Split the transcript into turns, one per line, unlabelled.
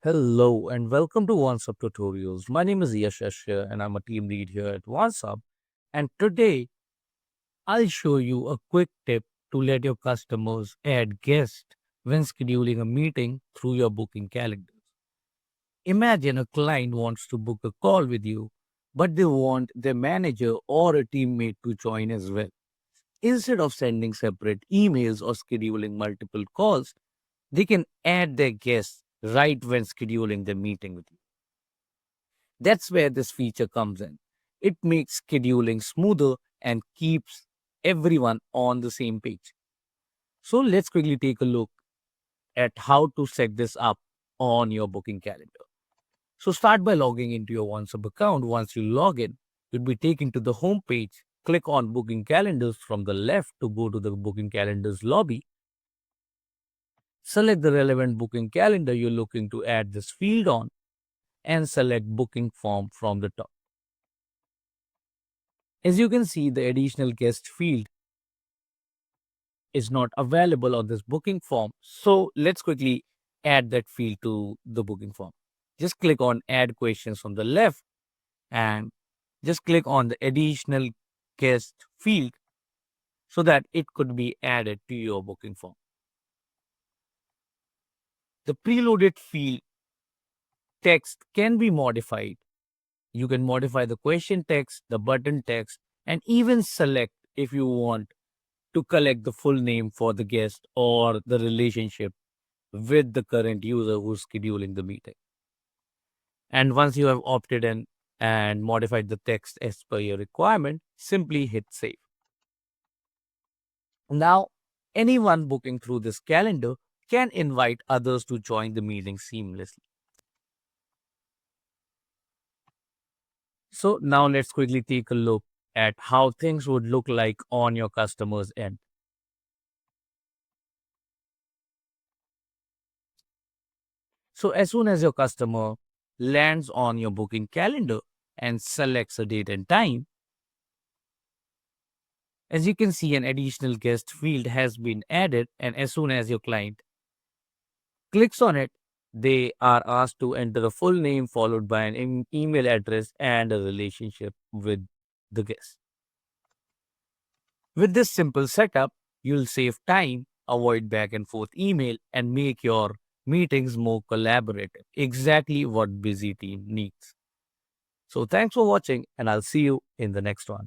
Hello and welcome to OnceHub Tutorials. My name is Yash Ashya and I'm a team lead here at OnceHub. And today I'll show you a quick tip to let your customers add guests when scheduling a meeting through your booking calendars. Imagine a client wants to book a call with you, but they want their manager or a teammate to join as well. Instead of sending separate emails or scheduling multiple calls, they can add their guests right when scheduling the meeting with you. That's where this feature comes in. It makes scheduling smoother and keeps everyone on the same page. So let's quickly take a look at how to set this up on your booking calendar. So start by logging into your OneSub account. Once you log in, you'll be taken to the home page. Click on booking calendars from the left to go to the booking calendars lobby. Select the relevant booking calendar you're looking to add this field on and select booking form from the top. As you can see, the additional guest field is not available on this booking form. So let's quickly add that field to the booking form. Just click on add questions from the left and just click on the additional guest field so that it could be added to your booking form. The preloaded field text can be modified. You can modify the question text, the button text, and even select if you want to collect the full name for the guest or the relationship with the current user who's scheduling the meeting. And once you have opted in and modified the text as per your requirement, simply hit save. Now, anyone booking through this calendar can invite others to join the meeting seamlessly. So now let's quickly take a look at how things would look like on your customer's end. So as soon as your customer lands on your booking calendar and selects a date and time, as you can see, an additional guest field has been added, and as soon as your client clicks on it, they are asked to enter a full name followed by an email address and a relationship with the guest. With this simple setup, you'll save time, avoid back and forth email, and make your meetings more collaborative. Exactly what busy team needs. So thanks for watching, and I'll see you in the next one.